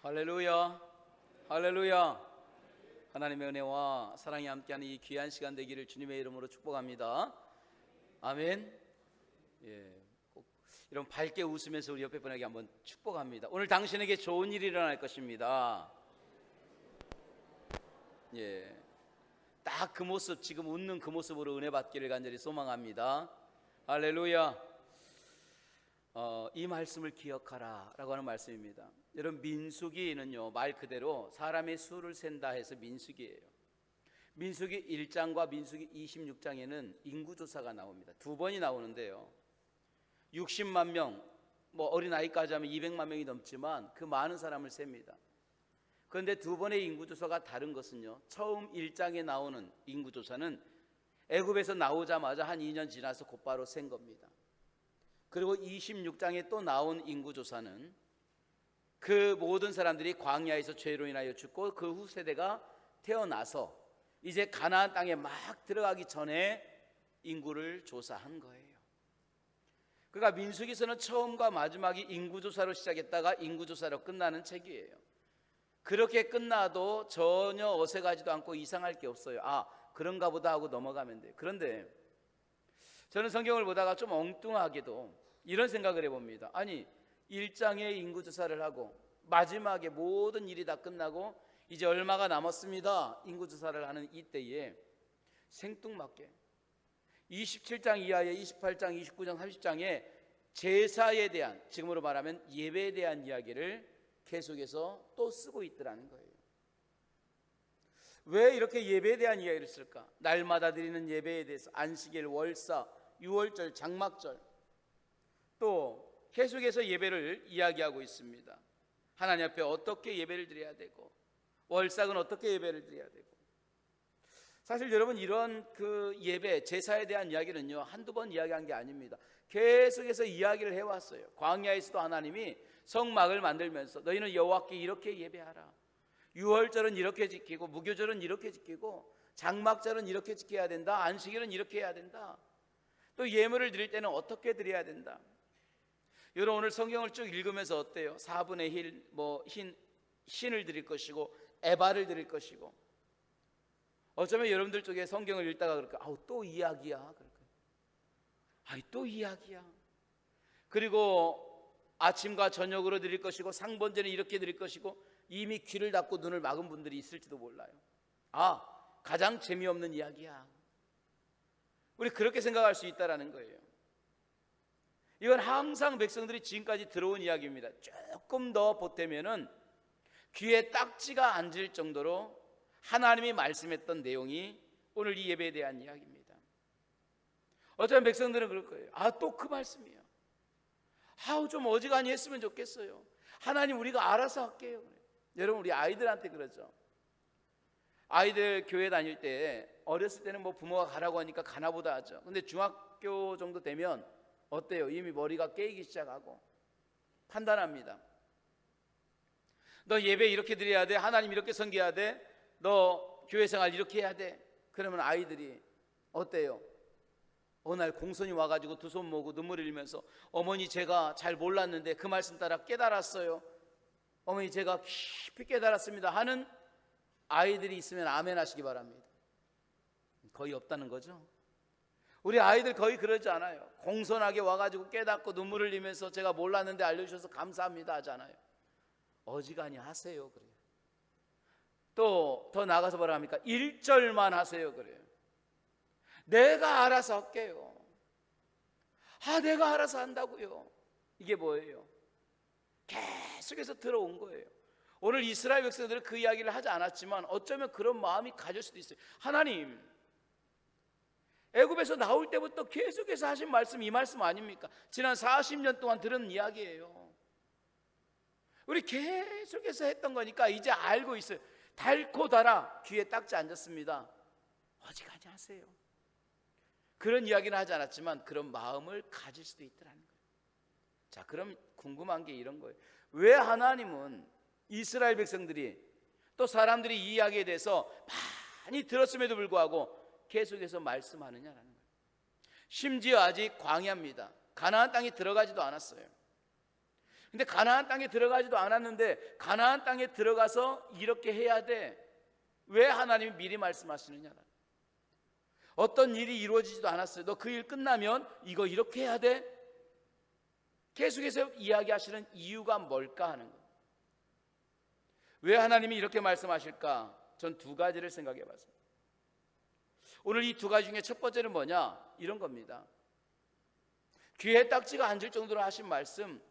할렐루야, 할렐루야. 하나님의 은혜와 사랑이 함께하는 이 귀한 시간 되기를 주님의 이름으로 축복합니다. 아멘. 꼭 이런 밝게 웃으면서 우리 옆에 분에게 한번 축복합니다. 오늘 당신에게 좋은 일이 일어날 것입니다. 딱 그 모습, 지금 웃는 그 모습으로 은혜 받기를 간절히 소망합니다. 할렐루야. 이 말씀을 기억하라 라고 하는 말씀입니다. 여러분, 민수기는요, 말 그대로 사람의 수를 센다 해서 민수기예요. 민수기 1장과 민수기 26장에는 인구조사가 나옵니다. 두 번이 나오는데요, 60만 명, 어린아이까지 하면 200만 명이 넘지만 그 많은 사람을 셉니다. 그런데 두 번의 인구조사가 다른 것은요, 처음 1장에 나오는 인구조사는 애굽에서 나오자마자 한 2년 지나서 곧바로 센 겁니다. 그리고 26장에 또 나온 인구조사는 그 모든 사람들이 광야에서 죄로 인하여 죽고 그 후 세대가 태어나서 이제 가나안 땅에 막 들어가기 전에 인구를 조사한 거예요. 그러니까 민수기서는 처음과 마지막이 인구조사로 시작했다가 인구조사로 끝나는 책이에요. 그렇게 끝나도 전혀 어색하지도 않고 이상할 게 없어요. 그런가 보다 하고 넘어가면 돼요. 그런데 저는 성경을 보다가 좀 엉뚱하게도 이런 생각을 해봅니다. 아니, 1장에 인구조사를 하고 마지막에 모든 일이 다 끝나고 이제 얼마가 남았습니다, 인구조사를 하는 이때에 생뚱맞게 27장 이하에 28장, 29장, 30장에 제사에 대한, 지금으로 말하면 예배에 대한 이야기를 계속해서 또 쓰고 있더라는 거예요. 왜 이렇게 예배에 대한 이야기를 쓸까? 날마다 드리는 예배에 대해서, 안식일, 월사, 유월절, 장막절, 또 계속해서 예배를 이야기하고 있습니다. 하나님 앞에 어떻게 예배를 드려야 되고, 월삭은 어떻게 예배를 드려야 되고. 사실 여러분, 이런 그 예배, 제사에 대한 이야기는요, 한두 번 이야기한 게 아닙니다. 계속해서 이야기를 해왔어요. 광야에서도 하나님이 성막을 만들면서 너희는 여호와께 이렇게 예배하라, 유월절은 이렇게 지키고, 무교절은 이렇게 지키고, 장막절은 이렇게 지켜야 된다, 안식일은 이렇게 해야 된다, 또 예물을 드릴 때는 어떻게 드려야 된다. 여러분, 오늘 성경을 쭉 읽으면서 어때요? 4분의 1 신을 드릴 것이고 에바를 드릴 것이고. 어쩌면 여러분들 쪽에 성경을 읽다가 그럴까? 또 이야기야. 또 이야기야. 그리고 아침과 저녁으로 드릴 것이고 상번제는 이렇게 드릴 것이고, 이미 귀를 닫고 눈을 막은 분들이 있을지도 몰라요. 가장 재미없는 이야기야. 우리 그렇게 생각할 수 있다라는 거예요. 이건 항상 백성들이 지금까지 들어온 이야기입니다. 조금 더 보태면은 귀에 딱지가 앉을 정도로 하나님이 말씀했던 내용이 오늘 이 예배에 대한 이야기입니다. 어쩌면 백성들은 그럴 거예요. 또 그 말씀이에요. 좀 어지간히 했으면 좋겠어요. 하나님, 우리가 알아서 할게요. 여러분, 우리 아이들한테 그러죠. 아이들 교회 다닐 때, 어렸을 때는 부모가 가라고 하니까 가나보다 하죠. 근데 중학교 정도 되면 어때요? 이미 머리가 깨이기 시작하고 판단합니다. 너 예배 이렇게 드려야 돼, 하나님 이렇게 섬겨야 돼, 너 교회 생활 이렇게 해야 돼. 그러면 아이들이 어때요? 어느 날 공손히 와가지고 두 손 모으고 눈물 흘리면서, 어머니, 제가 잘 몰랐는데 그 말씀 따라 깨달았어요. 어머니, 제가 깊이 깨달았습니다 하는 아이들이 있으면 아멘 하시기 바랍니다. 거의 없다는 거죠. 우리 아이들 거의 그러지 않아요. 공손하게 와가지고 깨닫고 눈물 흘리면서 제가 몰랐는데 알려주셔서 감사합니다 하잖아요. 어지간히 하세요. 그래요. 또 더 나가서 뭐라 합니까? 1절만 하세요. 그래요. 내가 알아서 할게요. 내가 알아서 한다고요. 이게 뭐예요? 계속해서 들어온 거예요. 오늘 이스라엘 백성들은 그 이야기를 하지 않았지만 어쩌면 그런 마음이 가질 수도 있어요. 하나님, 애굽에서 나올 때부터 계속해서 하신 말씀, 이 말씀 아닙니까? 지난 40년 동안 들은 이야기예요. 우리 계속해서 했던 거니까 이제 알고 있어요. 달고 달아 귀에 딱지 앉았습니다. 어지간히 하세요. 그런 이야기는 하지 않았지만 그런 마음을 가질 수도 있더라는 거예요. 자, 그럼 궁금한 게 이런 거예요. 왜 하나님은 이스라엘 백성들이, 또 사람들이 이 이야기에 대해서 많이 들었음에도 불구하고 계속해서 말씀하느냐라는 거예요. 심지어 아직 광야입니다. 가나안 땅에 들어가지도 않았어요. 근데 가나안 땅에 들어가지도 않았는데 가나안 땅에 들어가서 이렇게 해야 돼. 왜 하나님이 미리 말씀하시느냐. 어떤 일이 이루어지지도 않았어요. 너 그 일 끝나면 이거 이렇게 해야 돼. 계속해서 이야기하시는 이유가 뭘까 하는 거예요. 왜 하나님이 이렇게 말씀하실까? 전 두 가지를 생각해 봤습니다. 오늘 이 두 가지 중에 첫 번째는 뭐냐? 이런 겁니다. 귀에 딱지가 앉을 정도로 하신 말씀,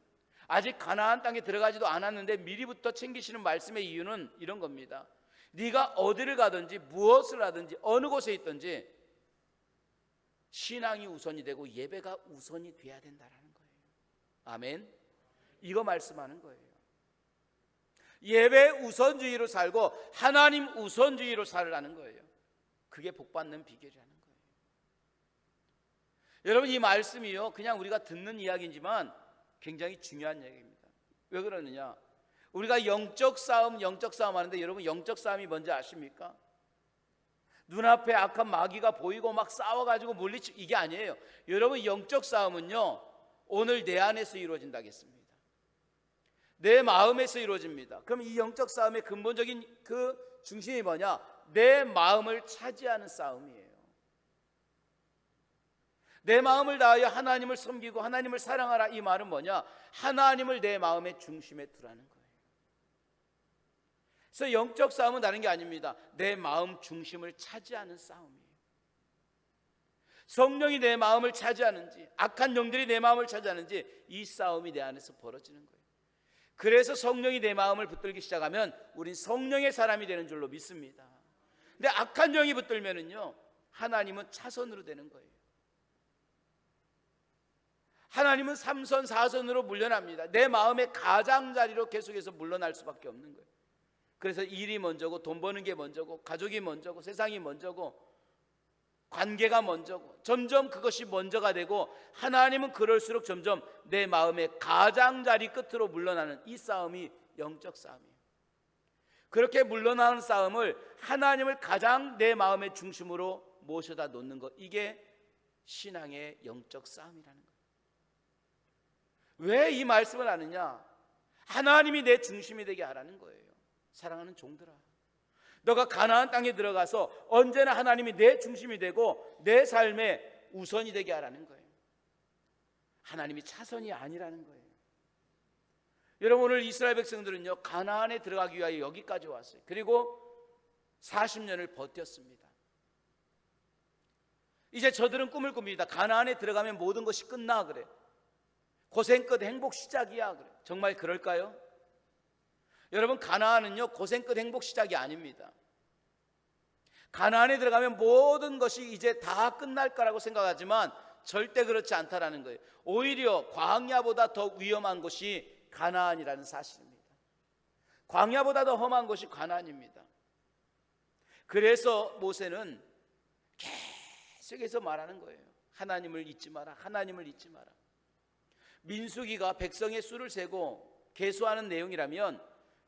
아직 가나안 땅에 들어가지도 않았는데 미리부터 챙기시는 말씀의 이유는 이런 겁니다. 네가 어디를 가든지 무엇을 하든지 어느 곳에 있든지 신앙이 우선이 되고 예배가 우선이 돼야 된다라는 거예요. 아멘. 이거 말씀하는 거예요. 예배 우선주의로 살고 하나님 우선주의로 살으라는 거예요. 그게 복받는 비결이라는 거예요. 여러분, 이 말씀이요, 그냥 우리가 듣는 이야기이지만 굉장히 중요한 얘기입니다. 왜 그러느냐? 우리가 영적 싸움 하는데 여러분, 영적 싸움이 뭔지 아십니까? 눈앞에 악한 마귀가 보이고 막 싸워가지고 물리치고 이게 아니에요. 여러분, 영적 싸움은요, 오늘 내 안에서 이루어진다겠습니다. 내 마음에서 이루어집니다. 그럼 이 영적 싸움의 근본적인 그 중심이 뭐냐? 내 마음을 차지하는 싸움이에요. 내 마음을 다하여 하나님을 섬기고 하나님을 사랑하라. 이 말은 뭐냐? 하나님을 내 마음의 중심에 두라는 거예요. 그래서 영적 싸움은 다른 게 아닙니다. 내 마음 중심을 차지하는 싸움이에요. 성령이 내 마음을 차지하는지, 악한 영들이 내 마음을 차지하는지, 이 싸움이 내 안에서 벌어지는 거예요. 그래서 성령이 내 마음을 붙들기 시작하면 우린 성령의 사람이 되는 줄로 믿습니다. 근데 악한 영이 붙들면은요, 하나님은 차선으로 되는 거예요. 하나님은 3선 4선으로 물러납니다. 내 마음의 가장자리로 계속해서 물러날 수밖에 없는 거예요. 그래서 일이 먼저고, 돈 버는 게 먼저고, 가족이 먼저고, 세상이 먼저고, 관계가 먼저고, 점점 그것이 먼저가 되고, 하나님은 그럴수록 점점 내 마음의 가장자리 끝으로 물러나는 이 싸움이 영적 싸움이에요. 그렇게 물러나는 싸움을 하나님을 가장 내 마음의 중심으로 모셔다 놓는 것, 이게 신앙의 영적 싸움이라는 거예요. 왜 이 말씀을 하느냐? 하나님이 내 중심이 되게 하라는 거예요. 사랑하는 종들아, 너가 가나안 땅에 들어가서 언제나 하나님이 내 중심이 되고 내 삶의 우선이 되게 하라는 거예요. 하나님이 차선이 아니라는 거예요. 여러분, 오늘 이스라엘 백성들은요, 가나안에 들어가기 위하여 여기까지 왔어요. 그리고 40년을 버텼습니다. 이제 저들은 꿈을 꿉니다. 가나안에 들어가면 모든 것이 끝나 그래. 고생 끝 행복 시작이야 그래. 정말 그럴까요? 여러분, 가나안은요, 고생 끝 행복 시작이 아닙니다. 가나안에 들어가면 모든 것이 이제 다 끝날 거라고 생각하지만 절대 그렇지 않다라는 거예요. 오히려 광야보다 더 위험한 곳이 가나안이라는 사실입니다. 광야보다 더 험한 곳이 가나안입니다. 그래서 모세는 계속해서 말하는 거예요. 하나님을 잊지 마라. 하나님을 잊지 마라. 민수기가 백성의 수를 세고 계수하는 내용이라면,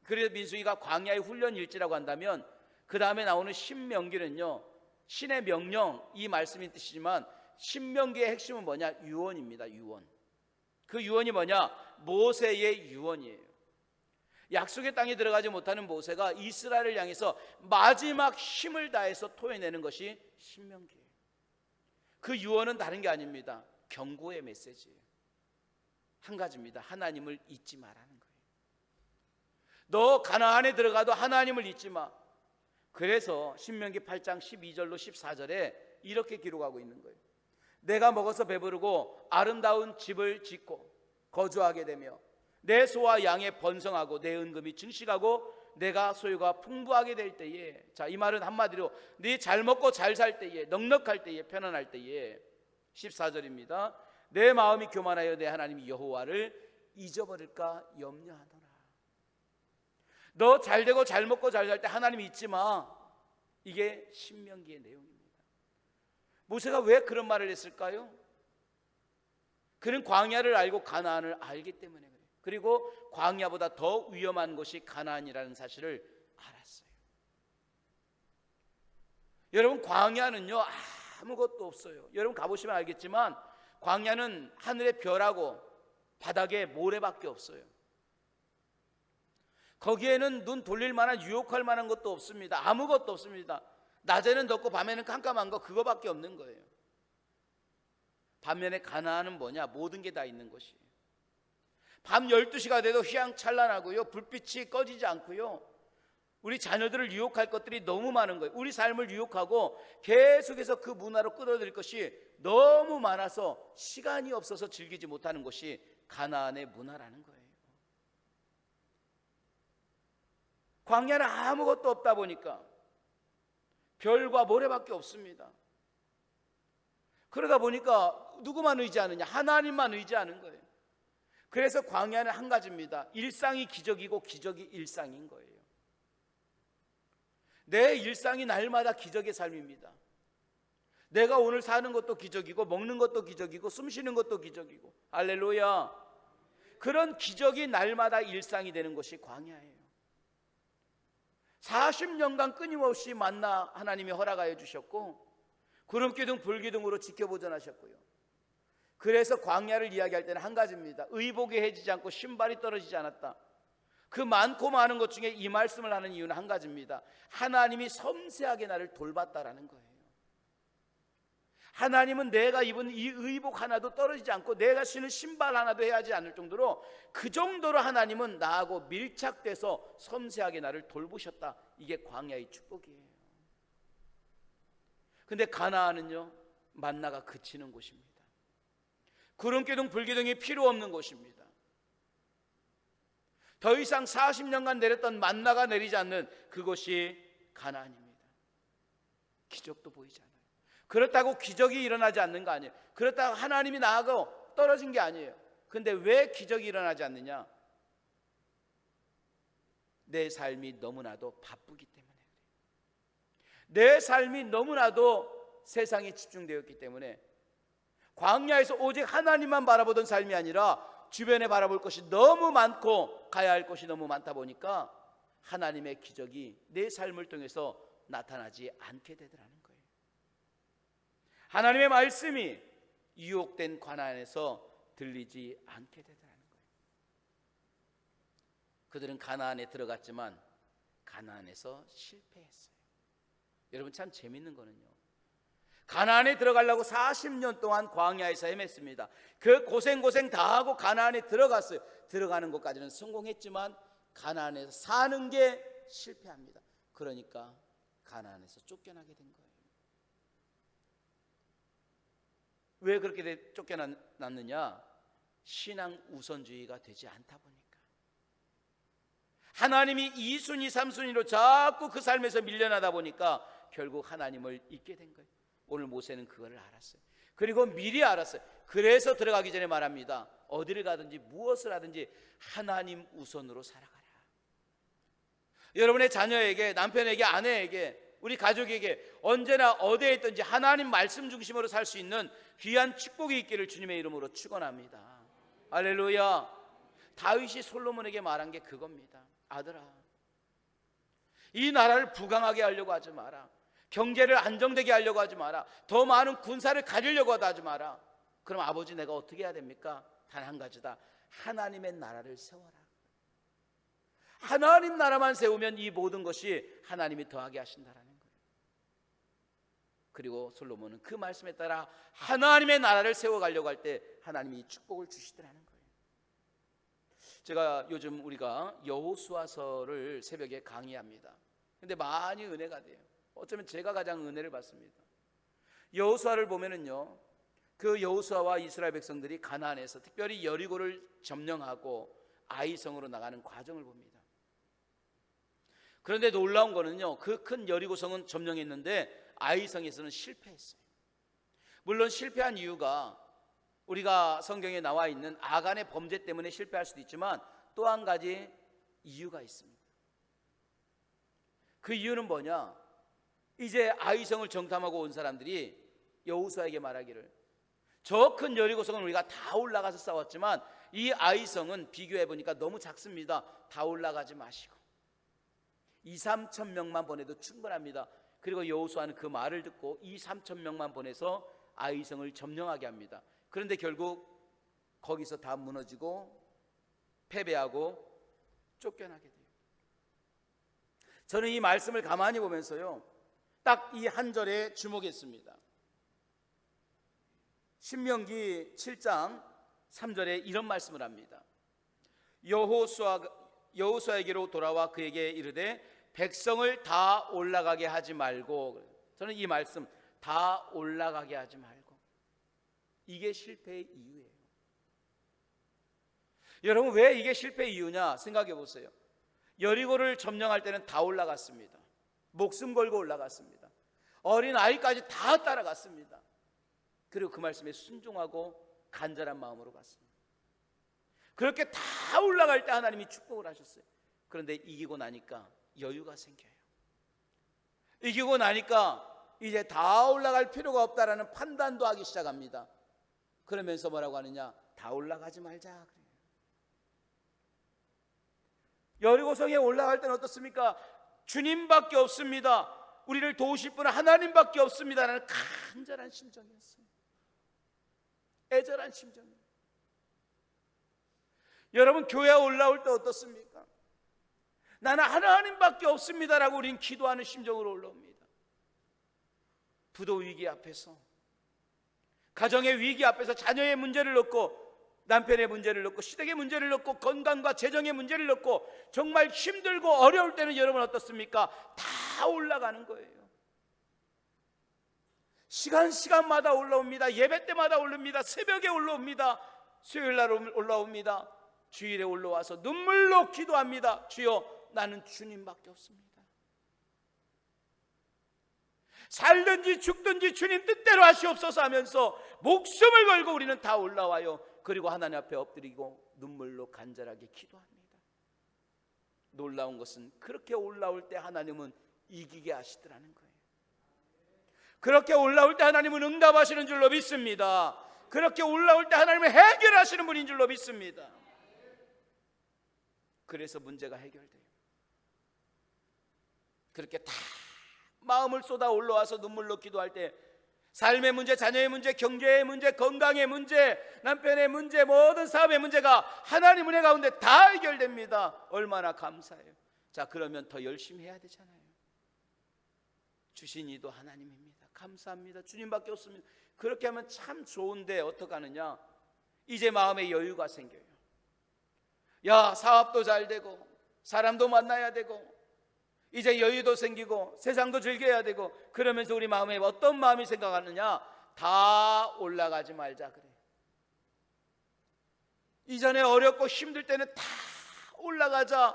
그래서 민수기가 광야의 훈련 일지라고 한다면, 그 다음에 나오는 신명기는요, 신의 명령, 이 말씀인 뜻이지만 신명기의 핵심은 뭐냐? 유언입니다. 유언. 그 유언이 뭐냐? 모세의 유언이에요. 약속의 땅에 들어가지 못하는 모세가 이스라엘을 향해서 마지막 힘을 다해서 토해내는 것이 신명기예요. 그 유언은 다른 게 아닙니다. 경고의 메시지예요. 한 가지입니다. 하나님을 잊지 마라는 거예요. 너 가나안에 들어가도 하나님을 잊지 마. 그래서 신명기 8장 12절로 14절에 이렇게 기록하고 있는 거예요. 내가 먹어서 배부르고 아름다운 집을 짓고 거주하게 되며 내 소와 양에 번성하고 내 은금이 증식하고 내가 소유가 풍부하게 될 때에, 자, 이 말은 한마디로 네 잘 먹고 잘 살 때에, 넉넉할 때에, 편안할 때에, 14절입니다. 내 마음이 교만하여 내 하나님 여호와를 잊어버릴까 염려하노라. 너 잘되고 잘 먹고 잘 살 때 하나님 잊지 마. 이게 신명기의 내용입니다. 모세가 왜 그런 말을 했을까요? 그는 광야를 알고 가나안을 알기 때문에 그래요. 그리고 광야보다 더 위험한 곳이 가나안이라는 사실을 알았어요. 여러분, 광야는요, 아무것도 없어요. 여러분 가보시면 알겠지만 광야는 하늘의 별하고 바닥에 모래밖에 없어요. 거기에는 눈 돌릴 만한 유혹할 만한 것도 없습니다. 아무것도 없습니다. 낮에는 덥고 밤에는 깜깜한 거 그거밖에 없는 거예요. 반면에 가나안은 뭐냐? 모든 게 다 있는 것이에요. 밤 12시가 돼도 휘황찬란하고요, 불빛이 꺼지지 않고요, 우리 자녀들을 유혹할 것들이 너무 많은 거예요. 우리 삶을 유혹하고 계속해서 그 문화로 끌어들일 것이 너무 많아서 시간이 없어서 즐기지 못하는 것이 가나안의 문화라는 거예요. 광야는 아무것도 없다 보니까 별과 모래밖에 없습니다. 그러다 보니까 누구만 의지하느냐? 하나님만 의지하는 거예요. 그래서 광야는 한 가지입니다. 일상이 기적이고 기적이 일상인 거예요. 내 일상이 날마다 기적의 삶입니다. 내가 오늘 사는 것도 기적이고 먹는 것도 기적이고 숨 쉬는 것도 기적이고, 할렐루야. 그런 기적이 날마다 일상이 되는 것이 광야예요. 40년간 끊임없이 만나 하나님이 허락하여 주셨고, 구름기둥 불기둥으로 지켜보존하셨고요. 그래서 광야를 이야기할 때는 한 가지입니다. 의복이 해지지 않고 신발이 떨어지지 않았다. 그 많고 많은 것 중에 이 말씀을 하는 이유는 한 가지입니다. 하나님이 섬세하게 나를 돌봤다라는 거예요. 하나님은 내가 입은 이 의복 하나도 떨어지지 않고 내가 신은 신발 하나도 해야지 않을 정도로, 그 정도로 하나님은 나하고 밀착돼서 섬세하게 나를 돌보셨다. 이게 광야의 축복이에요. 근데 가나안은요, 만나가 그치는 곳입니다. 구름기둥 불기둥이 필요 없는 곳입니다. 더 이상 40년간 내렸던 만나가 내리지 않는 그곳이 가나안입니다. 기적도 보이지 않아요. 그렇다고 기적이 일어나지 않는 거 아니에요. 그렇다고 하나님이 나하고 떨어진 게 아니에요. 근데 왜 기적이 일어나지 않느냐? 내 삶이 너무나도 바쁘기 때문에, 내 삶이 너무나도 세상에 집중되었기 때문에, 광야에서 오직 하나님만 바라보던 삶이 아니라 주변에 바라볼 것이 너무 많고 가야 할 것이 너무 많다 보니까 하나님의 기적이 내 삶을 통해서 나타나지 않게 되더라는 거예요. 하나님의 말씀이 유혹된 가나안에서 들리지 않게 되더라는 거예요. 그들은 가나안에 들어갔지만 가나안에서 실패했어요. 여러분, 참 재밌는 거는요, 가나안에 들어가려고 40년 동안 광야에서 헤맸습니다. 그 고생 다 하고 가나안에 들어갔어요. 들어가는 것까지는 성공했지만 가나안에서 사는 게 실패합니다. 그러니까 가나안에서 쫓겨나게 된 거예요. 왜 그렇게 쫓겨났느냐? 신앙 우선주의가 되지 않다 보니까. 하나님이 2순위 3순위로 자꾸 그 삶에서 밀려나다 보니까 결국 하나님을 잊게 된 거예요. 오늘 모세는 그걸 알았어요. 그리고 미리 알았어요. 그래서 들어가기 전에 말합니다. 어디를 가든지 무엇을 하든지 하나님 우선으로 살아가라. 여러분의 자녀에게, 남편에게, 아내에게, 우리 가족에게 언제나 어디에 있든지 하나님 말씀 중심으로 살 수 있는 귀한 축복이 있기를 주님의 이름으로 축원합니다. 할렐루야. 다윗이 솔로몬에게 말한 게 그겁니다. 아들아, 이 나라를 부강하게 하려고 하지 마라. 경제를 안정되게 하려고 하지 마라. 더 많은 군사를 가지려고 하지 마라. 그럼 아버지, 내가 어떻게 해야 됩니까? 단 한 가지다. 하나님의 나라를 세워라. 하나님 나라만 세우면 이 모든 것이 하나님이 더하게 하신다라는 거예요. 그리고 솔로몬은 그 말씀에 따라 하나님의 나라를 세워가려고 할 때 하나님이 축복을 주시더라는 거예요. 제가 요즘 우리가 여호수아서를 새벽에 강의합니다. 근데 많이 은혜가 돼요. 어쩌면 제가 가장 은혜를 받습니다. 여호수아를 보면은요, 그 여호수아와 이스라엘 백성들이 가나안에서 특별히 여리고를 점령하고 아이성으로 나가는 과정을 봅니다. 그런데 놀라운 거는요, 그 큰 여리고성은 점령했는데 아이성에서는 실패했어요. 물론 실패한 이유가 우리가 성경에 나와 있는 아간의 범죄 때문에 실패할 수도 있지만 또 한 가지 이유가 있습니다. 그 이유는 뭐냐? 이제 아이성을 정탐하고 온 사람들이 여호수아에게 말하기를, 저 큰 여리고성은 우리가 다 올라가서 싸웠지만 이 아이성은 비교해보니까 너무 작습니다. 다 올라가지 마시고 2-3천 명만 보내도 충분합니다. 그리고 여호수아는 그 말을 듣고 2-3천 명만 보내서 아이성을 점령하게 합니다. 그런데 결국 거기서 다 무너지고 패배하고 쫓겨나게 돼요. 저는 이 말씀을 가만히 보면서요, 딱 이 한 절에 주목했습니다. 신명기 7장 3절에 이런 말씀을 합니다. 여호수아에게로 돌아와 그에게 이르되 백성을 다 올라가게 하지 말고. 저는 이 말씀, 다 올라가게 하지 말고, 이게 실패의 이유예요. 여러분, 왜 이게 실패의 이유냐 생각해 보세요. 여리고를 점령할 때는 다 올라갔습니다. 목숨 걸고 올라갔습니다. 어린 아이까지 다 따라갔습니다. 그리고 그 말씀에 순종하고 간절한 마음으로 갔습니다. 그렇게 다 올라갈 때 하나님이 축복을 하셨어요. 그런데 이기고 나니까 여유가 생겨요. 이기고 나니까 이제 다 올라갈 필요가 없다라는 판단도 하기 시작합니다. 그러면서 뭐라고 하느냐, 다 올라가지 말자 그래요. 여리고성에 올라갈 때는 어떻습니까? 주님밖에 없습니다. 우리를 도우실 분은 하나님밖에 없습니다라는 간절한 심정이었어요. 애절한 심정이에요. 여러분, 교회에 올라올 때 어떻습니까? 나는 하나님밖에 없습니다라고 우리는 기도하는 심정으로 올라옵니다. 부도 위기 앞에서, 가정의 위기 앞에서, 자녀의 문제를 놓고, 남편의 문제를 놓고, 시댁의 문제를 놓고, 건강과 재정의 문제를 놓고 정말 힘들고 어려울 때는 여러분 어떻습니까? 다 올라가는 거예요. 시간마다 올라옵니다. 예배 때마다 올라옵니다. 새벽에 올라옵니다. 수요일날 올라옵니다. 주일에 올라와서 눈물로 기도합니다. 주여, 나는 주님밖에 없습니다. 살든지 죽든지 주님 뜻대로 하시옵소서 하면서 목숨을 걸고 우리는 다 올라와요. 그리고 하나님 앞에 엎드리고 눈물로 간절하게 기도합니다. 놀라운 것은 그렇게 올라올 때 하나님은 이기게 하시더라는 거예요. 그렇게 올라올 때 하나님은 응답하시는 줄로 믿습니다. 그렇게 올라올 때 하나님은 해결하시는 분인 줄로 믿습니다. 그래서 문제가 해결돼요. 그렇게 다 마음을 쏟아 올라와서 눈물로 기도할 때 삶의 문제, 자녀의 문제, 경제의 문제, 건강의 문제, 남편의 문제, 모든 사업의 문제가 하나님 은혜 가운데 다 해결됩니다. 얼마나 감사해요. 자, 그러면 더 열심히 해야 되잖아요. 주신 이도 하나님입니다. 감사합니다. 주님밖에 없습니다. 그렇게 하면 참 좋은데 어떻게 하느냐? 이제 마음에 여유가 생겨요. 야, 사업도 잘 되고 사람도 만나야 되고 이제 여유도 생기고 세상도 즐겨야 되고, 그러면서 우리 마음에 어떤 마음이 생각하느냐? 다 올라가지 말자 그래. 이전에 어렵고 힘들 때는 다 올라가자.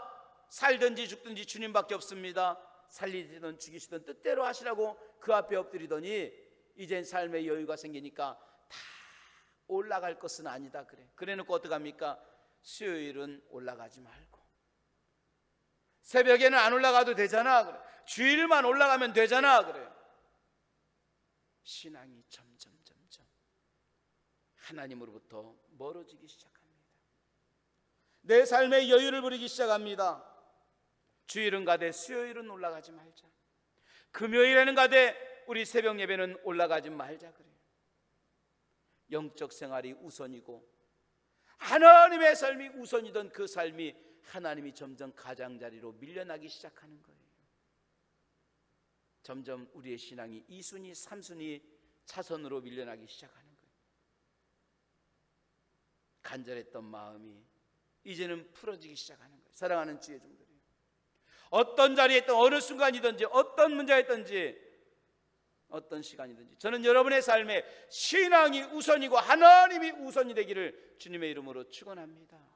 살든지 죽든지 주님밖에 없습니다. 살리시든 죽이시든 뜻대로 하시라고 그 앞에 엎드리더니 이젠 삶의 여유가 생기니까 다 올라갈 것은 아니다 그래. 그래놓고 어떡합니까? 수요일은 올라가지 말고, 새벽에는 안 올라가도 되잖아 그래. 주일만 올라가면 되잖아 그래. 신앙이 점점 하나님으로부터 멀어지기 시작합니다. 내 삶의 여유를 부리기 시작합니다. 주일은 가되 수요일은 올라가지 말자. 금요일에는 가되 우리 새벽 예배는 올라가지 말자 그래요. 영적 생활이 우선이고 하나님의 삶이 우선이던 그 삶이 하나님이 점점 가장자리로 밀려나기 시작하는 거예요. 점점 우리의 신앙이 2순위, 3순위 차선으로 밀려나기 시작하는 거예요. 간절했던 마음이 이제는 풀어지기 시작하는 거예요. 사랑하는 주의 종들이요, 어떤 자리에 있든 어느 순간이든지 어떤 문제가 있든지 어떤 시간이든지 저는 여러분의 삶에 신앙이 우선이고 하나님이 우선이 되기를 주님의 이름으로 축원합니다.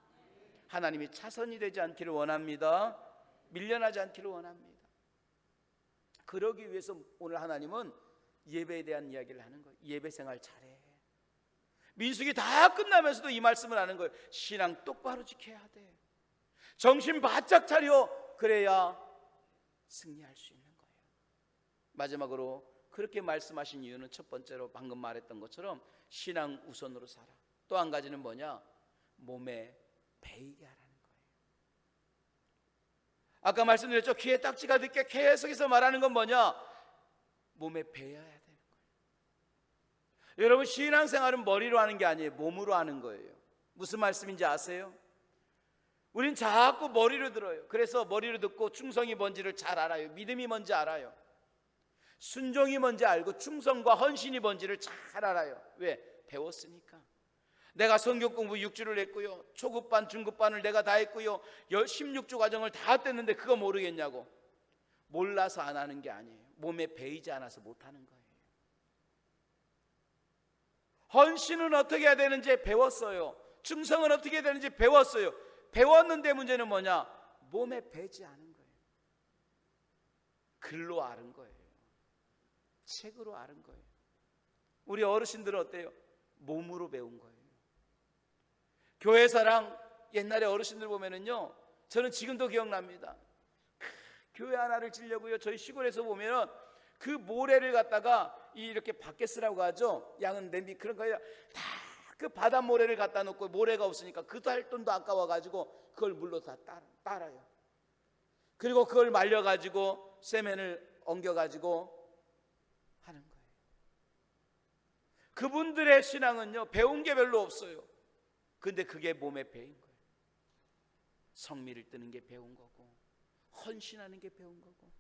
하나님이 차선이 되지 않기를 원합니다. 밀려나지 않기를 원합니다. 그러기 위해서 오늘 하나님은 예배에 대한 이야기를 하는 거예요. 예배 생활 잘해. 민수기 다 끝나면서도 이 말씀을 하는 거예요. 신앙 똑바로 지켜야 돼. 정신 바짝 차려. 그래야 승리할 수 있는 거예요. 마지막으로 그렇게 말씀하신 이유는 첫 번째로 방금 말했던 것처럼 신앙 우선으로 살아. 또 한 가지는 뭐냐? 몸에 배이게 하라는 거예요. 아까 말씀드렸죠. 귀에 딱지가 듣게 계속해서 말하는 건 뭐냐? 몸에 배여야 되는 거예요. 여러분, 신앙생활은 머리로 하는 게 아니에요. 몸으로 하는 거예요. 무슨 말씀인지 아세요? 우린 자꾸 머리로 들어요. 그래서 머리로 듣고 충성이 뭔지를 잘 알아요. 믿음이 뭔지 알아요. 순종이 뭔지 알고 충성과 헌신이 뭔지를 잘 알아요. 왜? 배웠으니까. 내가 성경 공부 6주를 했고요, 초급반 중급반을 내가 다 했고요, 16주 과정을 다 뗐는데 그거 모르겠냐고. 몰라서 안 하는 게 아니에요. 몸에 배이지 않아서 못하는 거예요. 헌신은 어떻게 해야 되는지 배웠어요. 충성은 어떻게 해야 되는지 배웠어요. 배웠는데 문제는 뭐냐? 몸에 배지 않은 거예요. 글로 아는 거예요. 책으로 아는 거예요. 우리 어르신들은 어때요? 몸으로 배운 거예요. 교회사랑 옛날에 어르신들 보면은요, 저는 지금도 기억납니다. 교회 하나를 지려고요, 저희 시골에서 보면은 그 모래를 갖다가 이렇게 밖에 쓰라고 하죠. 양은 냄비 그런 거예요. 다 그 바닷 모래를 갖다 놓고, 모래가 없으니까 그 달 돈도 아까워가지고 그걸 물로 다 따라요. 그리고 그걸 말려가지고 세면을 엉겨가지고 하는 거예요. 그분들의 신앙은요, 배운 게 별로 없어요. 근데 그게 몸에 배인 거예요. 성미를 뜨는 게 배운 거고, 헌신하는 게 배운 거고,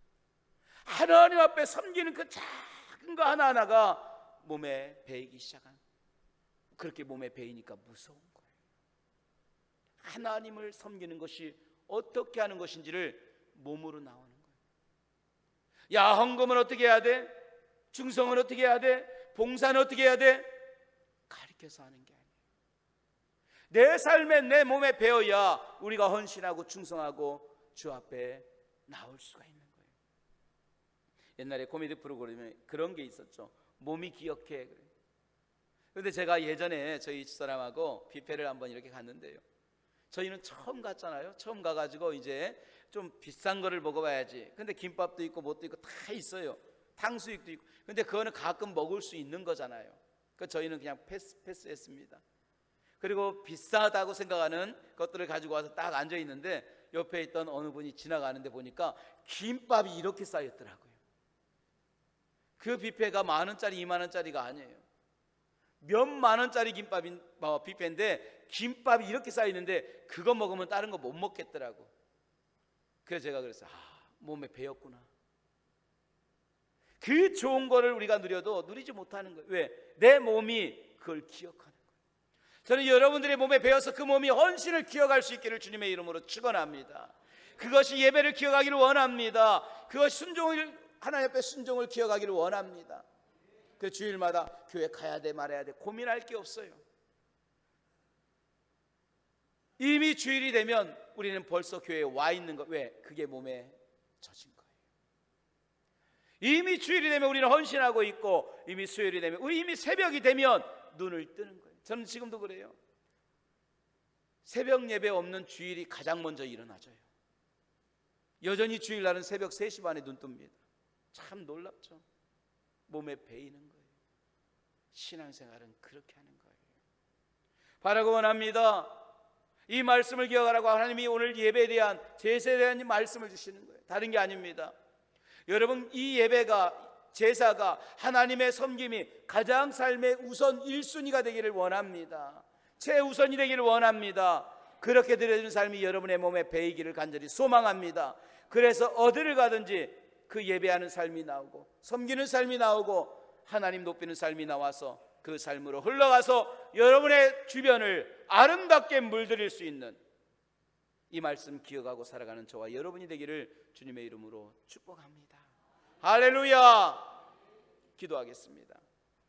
하나님 앞에 섬기는 그 작은 거 하나하나가 몸에 배이기 시작한, 그렇게 몸에 배이니까 무서운 거예요. 하나님을 섬기는 것이 어떻게 하는 것인지를 몸으로 나오는 거예요. 야, 헌금은 어떻게 해야 돼? 충성은 어떻게 해야 돼? 봉사는 어떻게 해야 돼? 가르쳐서 하는 게 아니에요. 내 삶에, 내 몸에 배어야 우리가 헌신하고 충성하고 주 앞에 나올 수가 있는 거예요. 옛날에 코미디 프로그램에 그런 게 있었죠. 몸이 기억해. 그런데 제가 예전에 저희 집사람하고 뷔페를 한번 이렇게 갔는데요, 저희는 처음 갔잖아요. 처음 가가지고 이제 좀 비싼 거를 먹어봐야지. 근데 김밥도 있고 뭣도 있고 다 있어요. 탕수육도 있고. 근데 그거는 가끔 먹을 수 있는 거잖아요. 그러니까 저희는 그냥 패스했습니다. 그리고 비싸다고 생각하는 것들을 가지고 와서 딱 앉아 있는데, 옆에 있던 어느 분이 지나가는데 보니까 김밥이 이렇게 쌓였더라고요. 그 뷔페가 10,000원짜리 20,000원짜리가 아니에요. 몇만 원짜리 김밥인 뷔페인데 김밥이 이렇게 쌓이는데 그거 먹으면 다른 거 못 먹겠더라고. 그래서 제가 그랬어요. 몸에 배였구나. 그 좋은 거를 우리가 누려도 누리지 못하는 거예요. 왜? 내 몸이 그걸 기억하는 거예요. 저는 여러분들의 몸에 배어서 그 몸이 헌신을 기억할 수 있기를 주님의 이름으로 축원합니다. 그것이 예배를 기억하기를 원합니다. 그것이 순종을, 하나님 앞에 순종을 기억하기를 원합니다. 그 주일마다 교회 가야 돼 말아야 돼 고민할 게 없어요. 이미 주일이 되면 우리는 벌써 교회에 와 있는 거. 왜? 그게 몸에 젖은 거예요. 이미 주일이 되면 우리는 헌신하고 있고, 이미 수요일이 되면, 우리 이미 새벽이 되면 눈을 뜨는 거예요. 저는 지금도 그래요. 새벽 예배 없는 주일이 가장 먼저 일어나져요. 여전히 주일날은 새벽 3시 반에 눈 뜹니다. 참 놀랍죠. 몸에 배이는 거예요. 신앙생활은 그렇게 하는 거예요. 바라고 원합니다. 이 말씀을 기억하라고 하나님이 오늘 예배에 대한, 제사에 대한 말씀을 주시는 거예요. 다른 게 아닙니다. 여러분, 이 예배가, 제사가, 하나님의 섬김이 가장 삶의 우선 1순위가 되기를 원합니다. 최우선이 되기를 원합니다. 그렇게 드려지는 삶이 여러분의 몸에 배이기를 간절히 소망합니다. 그래서 어디를 가든지 그 예배하는 삶이 나오고, 섬기는 삶이 나오고, 하나님 높이는 삶이 나와서 그 삶으로 흘러가서 여러분의 주변을 아름답게 물들일 수 있는, 이 말씀 기억하고 살아가는 저와 여러분이 되기를 주님의 이름으로 축복합니다. 할렐루야. 기도하겠습니다.